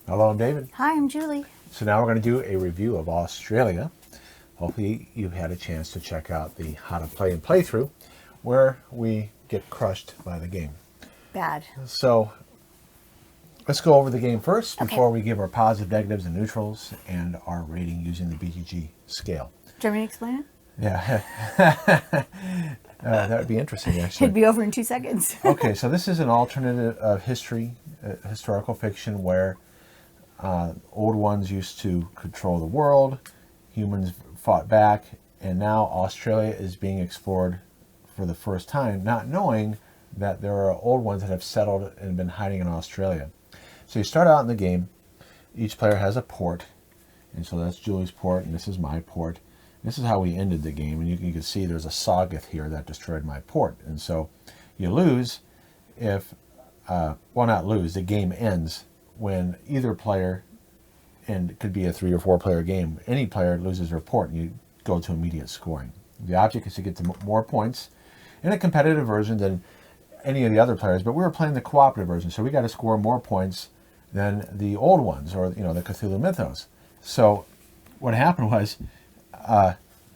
Hello, I'm David. Hi, I'm Julie. So now we're going to do a review of AuZtralia. Hopefully you've had a chance to check out the how to play and playthrough where we get crushed by the game. Bad. So let's go over the game first Okay. before we give our positives, negatives, and neutrals and our rating using the BTG scale. Do you want me to explain it? Yeah, that would be interesting actually. It'd be over in 2 seconds. Okay, so this is an alternative of history, historical fiction where old ones used to control the world, humans fought back, and now AuZtralia is being explored for the first time, not knowing that there are old ones that have settled and been hiding in AuZtralia. So you start out in the game, each player has a port, and so that's Julie's port, and this is my port. This is how we ended the game, and you can see there's a Sagath here that destroyed my port. And so you lose if, well, not lose, the game ends when either player, and it could be a 3 or 4 player game, any player loses their port and you go to immediate scoring. The object is to get to more points in a competitive version than any of the other players, but we were playing the cooperative version, so we got to score more points than the old ones, or the Cthulhu Mythos. So what happened was,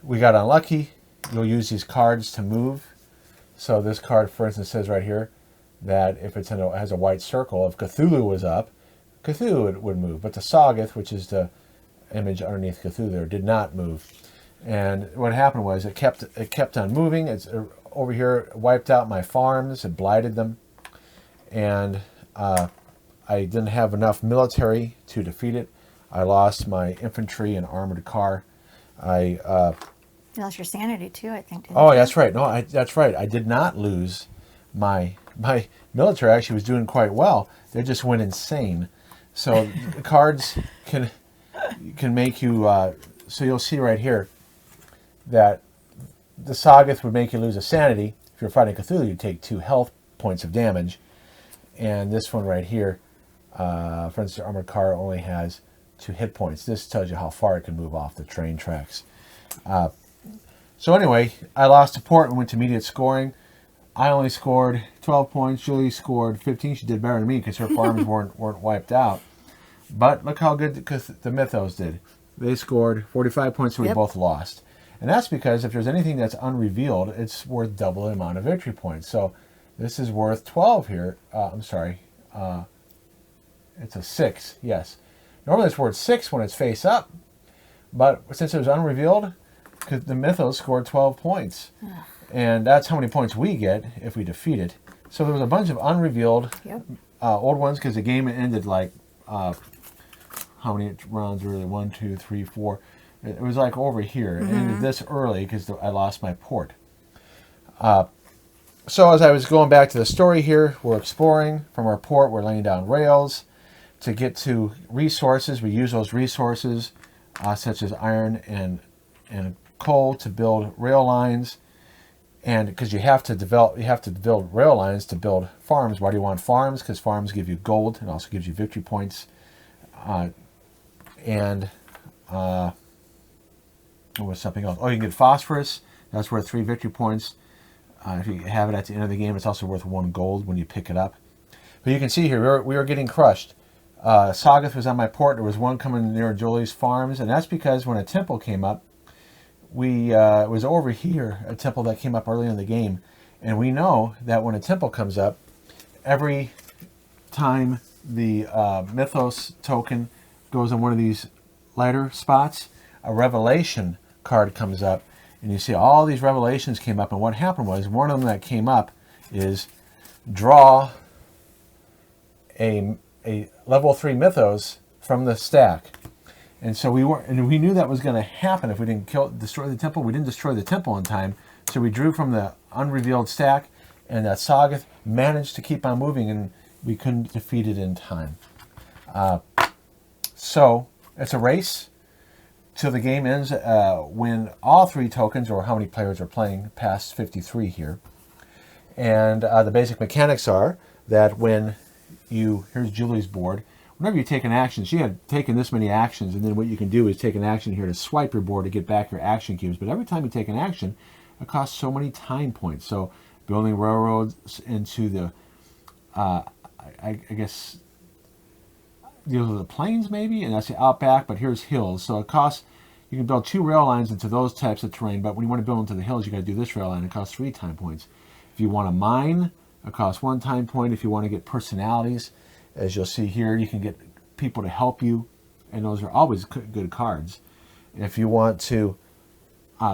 we got unlucky. You'll use these cards to move. So this card, for instance, says right here that if it's has a white circle, if Cthulhu was up, Cthulhu would move. But the Sagath, which is the image underneath Cthulhu there, did not move. And what happened was it kept on moving. It's over here, wiped out my farms, it blighted them, and I didn't have enough military to defeat it. I lost my infantry and armored car. You lost your sanity too, I think. Oh, that's right. No, that's right. I did not lose my military. Actually, was doing quite well. They just went insane. So the cards can make you. So you'll see right here that the Sagath would make you lose a sanity. If you're fighting Cthulhu, you take 2 health points of damage, and this one right here, for instance, the armored car only has 2 hit points. This tells you how far it can move off the train tracks. So anyway, I lost a port and went to immediate scoring. I only scored 12 points. Julie scored 15. She did better than me because her farms weren't wiped out. But look how good the Mythos did. They scored 45 points, so we both lost. And that's because if there's anything that's unrevealed, it's worth double the amount of victory points. So this is worth 12 here. I'm sorry. It's a 6, yes. Normally it's worth 6 when it's face up. But since it was unrevealed, the Mythos scored 12 points. And that's how many points we get if we defeat it. So there was a bunch of unrevealed old ones because the game ended like, how many rounds were there? 1, 2, 3, 4. It was like over here. It ended this early because I lost my port. So as I was going back to the story here, we're exploring from our port. We're laying down rails to get to resources. We use those resources such as iron and coal to build rail lines. And because you have to build rail lines to build farms. Why do you want farms? Because farms give you gold and also gives you victory points. What was something else? Oh, you can get phosphorus. That's worth 3 victory points. If you have it at the end of the game, it's also worth 1 gold when you pick it up. But you can see here, we were getting crushed. Sagath was on my port. There was one coming near Julie's farms. And that's because when a temple came up, it was over here, a temple that came up early in the game. And we know that when a temple comes up, every time the Mythos token goes on one of these lighter spots, a revelation card comes up, and you see all these revelations came up. And what happened was, one of them that came up is draw a level 3 Mythos from the stack. And so we knew that was going to happen if we didn't destroy the temple. We didn't destroy the temple in time, so we drew from the unrevealed stack, and that Sagath managed to keep on moving, and we couldn't defeat it in time. So it's a race till the game ends when all 3 tokens, or how many players are playing, past 53 here. And the basic mechanics are that when here's Julie's board. Whenever you take an action, she had taken this many actions, and then what you can do is take an action here to swipe your board to get back your action cubes. But every time you take an action, it costs so many time points. So building railroads into the, I guess, these are the plains maybe, and that's the outback, but here's hills. So it costs, you can build 2 rail lines into those types of terrain, but when you want to build into the hills, you got to do this rail line. It costs 3 time points. If you want to mine, it costs 1 time point. If you want to get personalities, as you'll see here, you can get people to help you, and those are always good cards. If you want to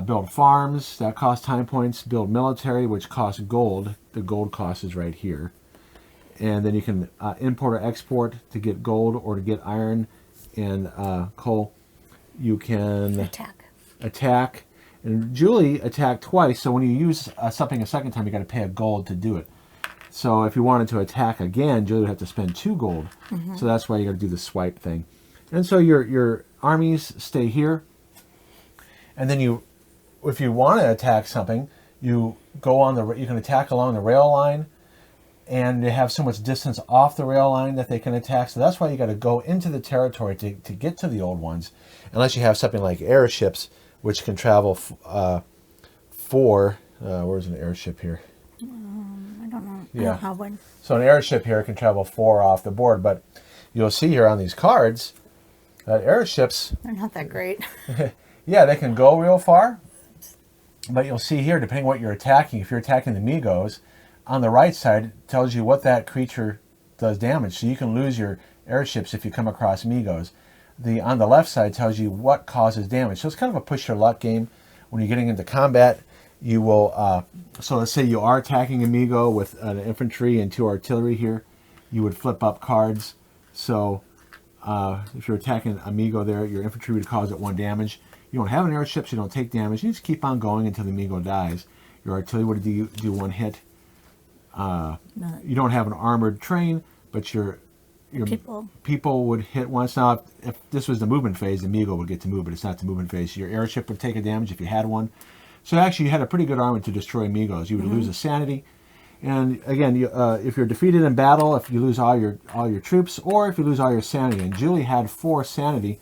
build farms, that costs time points. Build military, which costs gold. The gold cost is right here. And then you can import or export to get gold or to get iron and coal. You can attack. And Julie attacked twice, so when you use something a second time, you got to pay a gold to do it. So if you wanted to attack again, Julie would have to spend 2 gold. So that's why you got to do the swipe thing. And so your armies stay here. And then if you want to attack something, you can attack along the rail line, and they have so much distance off the rail line that they can attack. So that's why you got to go into the territory to get to the old ones, unless you have something like airships, which can travel 4. Where's an airship here? I don't know. Yeah. I don't have one. So an airship here can travel 4 off the board, but you'll see here on these cards that airships, They're not that great. yeah, they can go real far, but you'll see here, depending on what you're attacking, if you're attacking the Migos, on the right side it tells you what that creature does damage. So you can lose your airships if you come across Migos. On the left side tells you what causes damage. So it's kind of a push your luck game. When you're getting into combat, you will, so let's say you are attacking Amigo with an infantry and 2 artillery here, you would flip up cards. So if you're attacking Amigo there, your infantry would cause it 1 damage. You don't have an airship, so you don't take damage. You just keep on going until the Amigo dies. Your artillery would do 1 hit. You don't have an armored train, but your people would hit once. Now, if this was the movement phase, the Amigo would get to move, but it's not the movement phase. Your airship would take a damage if you had one. So actually, you had a pretty good army to destroy Migos. You would lose a sanity, and again, if you're defeated in battle, if you lose all your troops, or if you lose all your sanity. And Julie had 4 sanity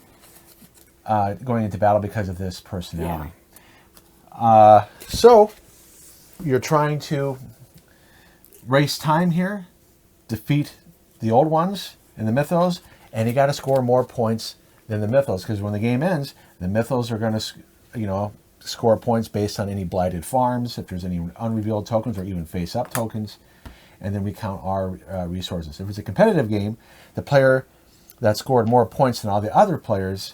going into battle because of this personality. Yeah. So you're trying to race time here, defeat the old ones in the mythos, and you got to score more points than the mythos, because when the game ends, the mythos are going to, score points based on any blighted farms, if there's any unrevealed tokens or even face-up tokens, and then we count our resources. If it's a competitive game, the player that scored more points than all the other players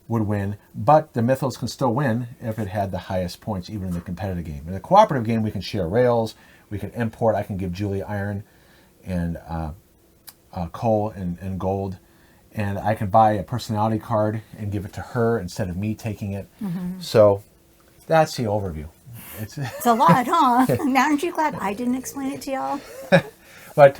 would win, but the mythos can still win if it had the highest points, even in the competitive game. In a cooperative game, we can share rails, we can import. I can give Julie iron and coal and gold, and I can buy a personality card and give it to her instead of me taking it. So that's the overview. It's a lot, huh? Now, aren't you glad I didn't explain it to y'all? But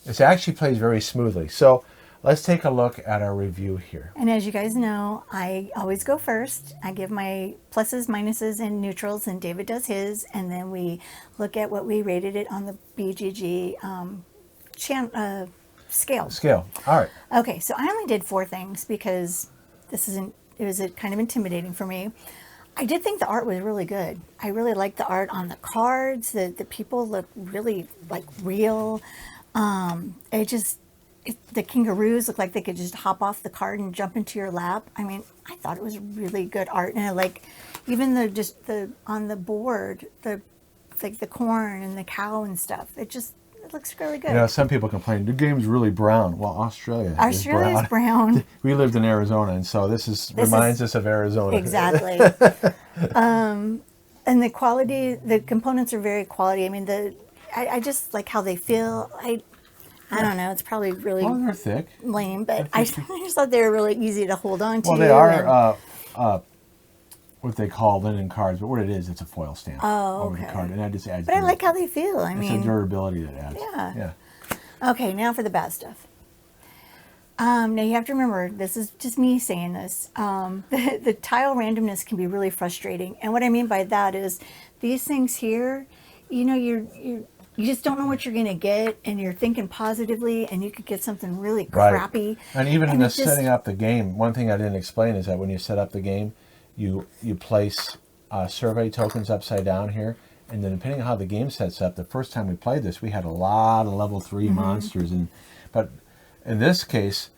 it actually plays very smoothly. So let's take a look at our review here. And as you guys know, I always go first. I give my pluses, minuses, and neutrals, and David does his, and then we look at what we rated it on the BGG scale. All right. Okay, so I only did 4 things because it was kind of intimidating for me. I did think the art was really good. I really liked the art on the cards. The people look really like real. The kangaroos look like they could just hop off the card and jump into your lap. I mean, I thought it was really good art, and I like even the on the board, the corn and the cow and stuff. It looks really good. Some people complain the game's really brown. Well, Australia is brown. We lived in Arizona, and so this reminds us of Arizona. Exactly. And the quality, the components are very quality. I mean, I just like how they feel. I don't know. It's probably really they're thick, lame, but I just thought they were really easy to hold on to. Well, they are what they call linen cards, but what it is, it's a foil stamp over the card, and that just adds. But I like how they feel. It's a durability that adds. Yeah. Okay, now for the bad stuff. Now you have to remember, this is just me saying this. The tile randomness can be really frustrating, and what I mean by that is these things here. You just don't know what you're going to get, and you're thinking positively, and you could get something really crappy. Right. And even in setting up the game, one thing I didn't explain is that when you set up the game, you place survey tokens upside down here, and then depending on how the game sets up, the first time we played this, we had a lot of level 3 monsters, but in this case,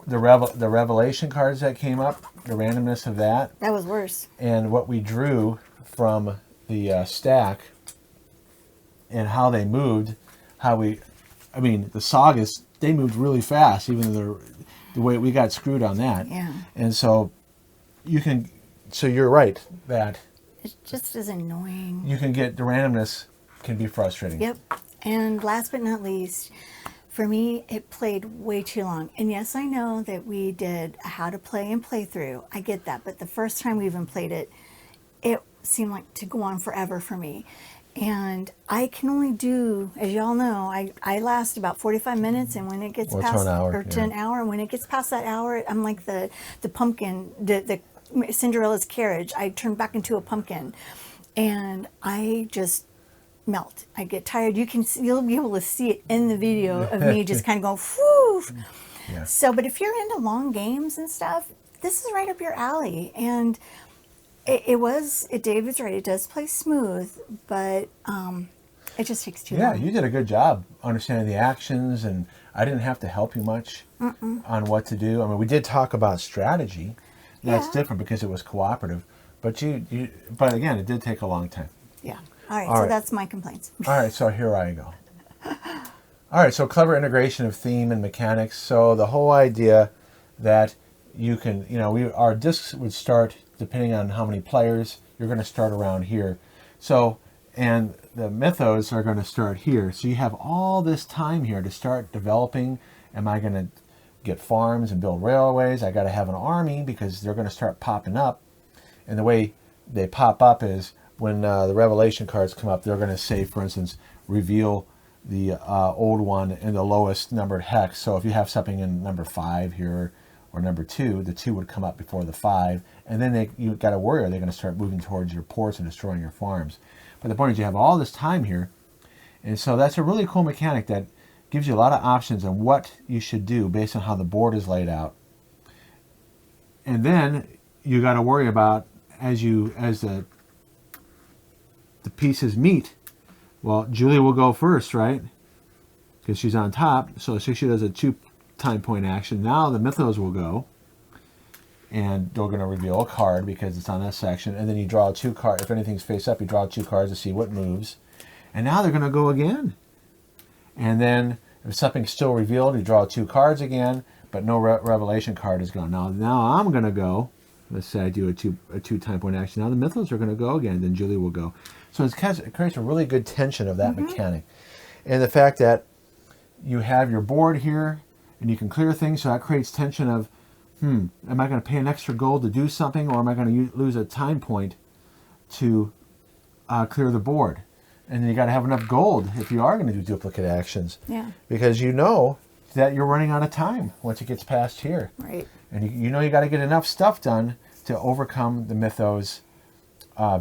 the revelation cards that came up, the randomness of that, That was worse. and what we drew from the stack, and how they moved, the sagas, they moved really fast, even though the way we got screwed on that. Yeah. And so you're right that It just is annoying. you can get the randomness can be frustrating. Yep. And last but not least, for me, it played way too long. And yes, I know that we did a how to play and playthrough. I get that. But the first time we even played it, it seemed like to go on forever for me. And I can only do, as y'all know, I last about 45 minutes, and when it gets Or to past an hour, or to yeah. an hour, when it gets past that hour, I'm like the pumpkin, the Cinderella's carriage. I turn back into a pumpkin, and I just melt. I get tired. You'll be able to see it in the video of me just kind of going, whew. Yeah. So, but if you're into long games and stuff, this is right up your alley. And David's right, it does play smooth, but it just takes too Yeah, long. you did a good job understanding the actions, and I didn't have to help you much on what to do. I mean, we did talk about strategy. That's Yeah. different because it was cooperative, but but again, it did take a long time. Yeah. All right, All so right. that's my complaints. All right, so here I go. All right, so clever integration of theme and mechanics. So the whole idea that you can, our discs would start depending on how many players. You're going to start around here. So, and the mythos are going to start here. So you have all this time here to start developing. Am I going to get farms and build railways? I got to have an army because they're going to start popping up. And the way they pop up is when the revelation cards come up, they're going to say, for instance, reveal the old one in the lowest numbered hex. So if you have something in number 5 here or number 2, the 2 would come up before the 5, and then you got to worry, are they going to start moving towards your ports and destroying your farms? But the point is you have all this time here, and so that's a really cool mechanic that gives you a lot of options on what you should do based on how the board is laid out. And then you got to worry about as the pieces meet. Well, Julie will go first, right? Because she's on top. So she does a 2 time point action. Now the mythos will go, and they're going to reveal a card because it's on that section. And then you draw 2 cards. If anything's face up, you draw 2 cards to see what moves. And now they're going to go again. And then if something's still revealed, you draw 2 cards again, but no revelation card is gone. Now I'm going to go. Let's say I do a 2 time point action. Now the mythos are going to go again. Then Julie will go. So it creates a really good tension of that mechanic. And the fact that you have your board here, and you can clear things, so that creates tension of, am I going to pay an extra gold to do something, or am I going to lose a time point to clear the board? And then you got to have enough gold if you are going to do duplicate actions. Yeah. Because you know that you're running out of time once it gets past here. Right. And you know you got to get enough stuff done to overcome the mythos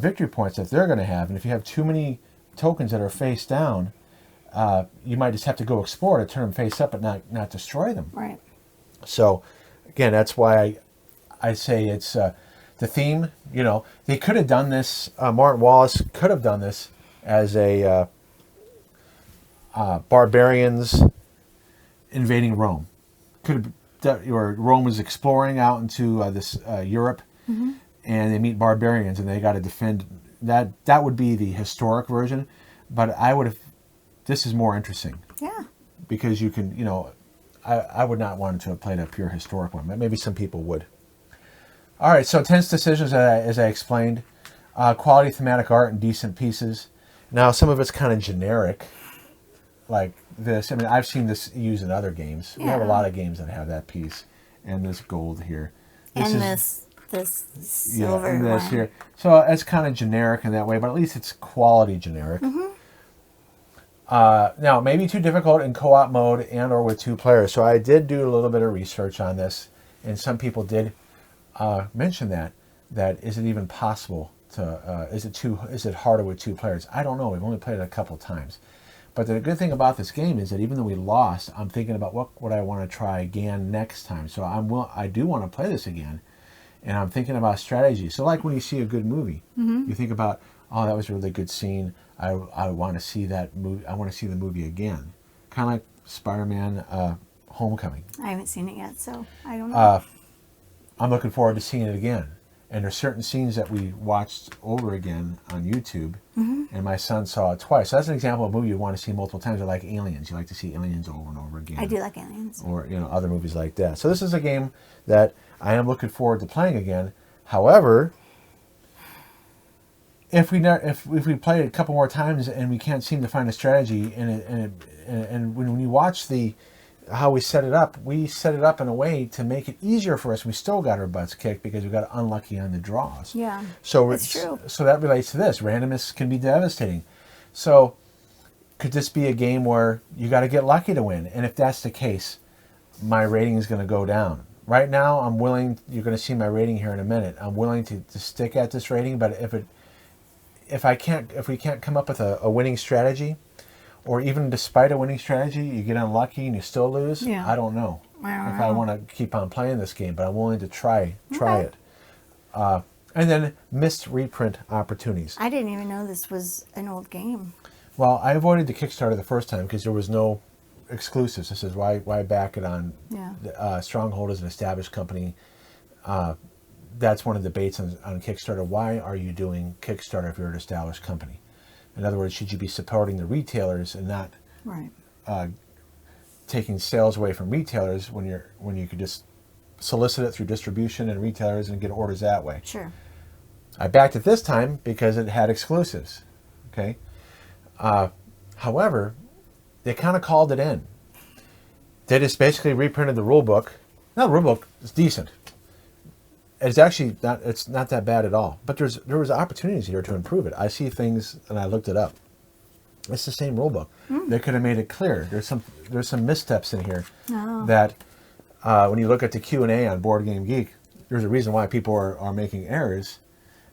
victory points that they're going to have. And if you have too many tokens that are face down, you might just have to go explore to turn them face up but not destroy them. Right. So, again, that's why I say it's the theme. They could have done this. Martin Wallace could have done this as a barbarians invading Rome. Could have, or Rome was exploring out into this Europe, and they meet barbarians, and they got to defend. That would be the historic version, but I would have. This is more interesting. Yeah. Because you can, I would not want to have played a pure historic one, but maybe some people would. All right, so tense decisions, as I explained. Quality thematic art and decent pieces. Now, some of it's kind of generic, like this. I mean, I've seen this used in other games. We have a lot of games that have that piece. And this gold here. This silver and this one. here. So it's kind of generic in that way, but at least it's quality generic. Now, maybe too difficult in co-op mode and or with 2 players. So I did do a little bit of research on this, and some people did mention that is it even possible to is it harder with 2 players? I don't know. We've only played it a couple times. But the good thing about this game is that even though we lost, I'm thinking about what would I want to try again next time. So I do want to play this again, and I'm thinking about strategy. So like when you see a good movie, you think about, oh, that was a really good scene. I want to see that movie. I want to see the movie again. Kind of like Spider-Man Homecoming. I haven't seen it yet, so I don't know. I'm looking forward to seeing it again. And there's certain scenes that we watched over again on YouTube, and my son saw it twice. So that's an example of a movie you want to see multiple times. Like Aliens. You like to see Aliens over and over again. I do like Aliens. Or, other movies like that. So this is a game that I am looking forward to playing again. However, if we play it a couple more times and we can't seem to find a strategy, and when you watch how we set it up in a way to make it easier for us. We still got our butts kicked because we got unlucky on the draws. Yeah, so it's true. So that relates to this. Randomness can be devastating. So could this be a game where you got to get lucky to win? And if that's the case, my rating is going to go down. Right now, I'm willing. You're going to see my rating here in a minute. I'm willing to stick at this rating, but if we can't come up with a winning strategy, or even despite a winning strategy, you get unlucky and you still lose. Yeah. I don't know if I want to keep on playing this game, but I'm willing to try it. And then missed reprint opportunities. I didn't even know this was an old game. Well, I avoided the Kickstarter the first time because there was no exclusives. This is why back it on. Yeah. Stronghold is an established company. That's one of the debates on Kickstarter. Why are you doing Kickstarter if you're an established company? In other words, should you be supporting the retailers and not taking sales away from retailers when you could just solicit it through distribution and retailers and get orders that way? Sure. I backed it this time because it had exclusives. Okay. However, they kind of called it in. They just basically reprinted the rule book. Now the rule book is decent. It's actually not. It's not that bad at all. But there was opportunities here to improve it. I see things, and I looked it up. It's the same rule book. They could have made it clear. There's some missteps in here that when you look at the Q&A on Board Game Geek, there's a reason why people are making errors.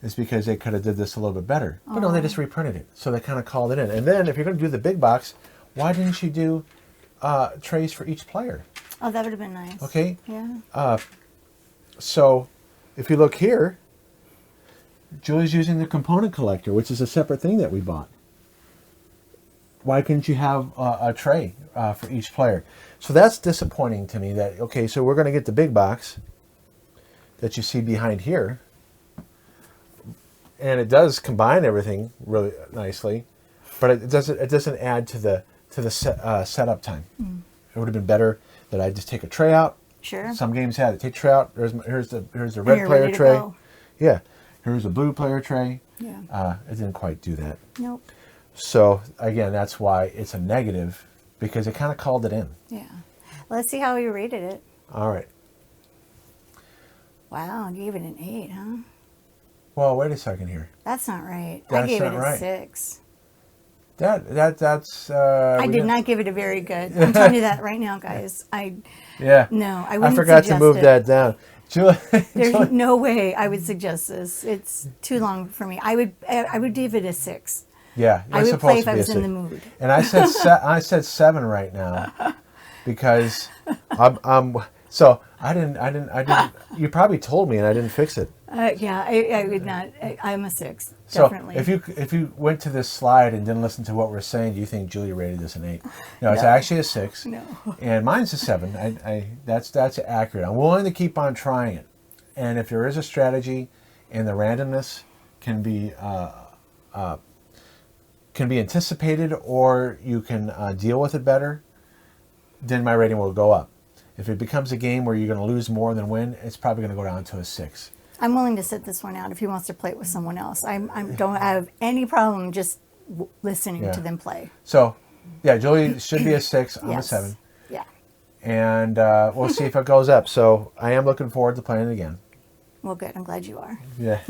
It's because they could have did this a little bit better. But no, they just reprinted it. So they kind of called it in. And then if you're going to do the big box, why didn't you do trays for each player? Oh, that would have been nice. Okay. Yeah. So if you look here, Julie's using the component collector, which is a separate thing that we bought. Why couldn't you have a tray for each player? So that's disappointing to me. So we're going to get the big box that you see behind here. And it does combine everything really nicely, but it doesn't add to the setup time. It would have been better that I just take a tray out. Sure. Some games had it. Take a tray out. Here's the red player tray. Go. Yeah. Here's the blue player tray. Yeah. It didn't quite do that. Nope. So again, that's why it's a negative, because it kind of called it in. Yeah. Let's see how we rated it. All right. Wow, I gave it an 8, huh? Well, wait a second here. That's not right. That's I gave it not a right. 6. That's. I did not give it a very good. I'm telling you that right now, guys. Yeah. No, I wouldn't I forgot to suggest move it. that down. Julie, There's no way I would suggest this. It's too long for me. I would give it a 6. Yeah, I would play if I was in the mood. And I said I said 7 right now because I'm so I didn't. You probably told me and I didn't fix it. Yeah, I would not. I'm a 6, So definitely. if you went to this slide and didn't listen to what we're saying, do you think Julia rated this an 8? No, it's actually a 6. No. And mine's a 7. That's accurate. I'm willing to keep on trying it. And if there is a strategy and the randomness can be anticipated, or you can deal with it better, then my rating will go up. If it becomes a game where you're going to lose more than win, it's probably going to go down to a 6. I'm willing to sit this one out if he wants to play it with someone else. I don't have any problem just listening to them play. So, yeah, Julie should be a 6. I'm Yes. a 7. Yeah. And we'll see if it goes up. So I am looking forward to playing it again. Well, good. I'm glad you are. Yeah.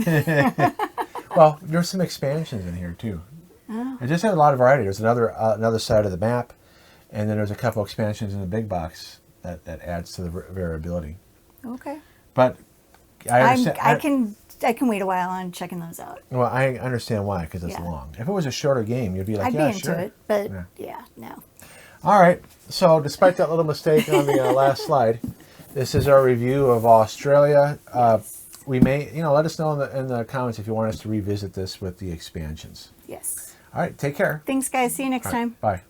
Well, there's some expansions in here too. Oh. It just has a lot of variety. There's another side of the map, and then there's a couple expansions in the big box that adds to the variability. Okay. But I understand. I can wait a while on checking those out. Well, I understand why, because it's Yeah. long. If it was a shorter game, you'd be like, I'd yeah, be into sure. it, but Yeah. no. All right. So, despite that little mistake on the last slide, this is our review of AuZtralia. We may, let us know in the comments if you want us to revisit this with the expansions. Yes. All right. Take care. Thanks, guys. See you next All right, time. bye.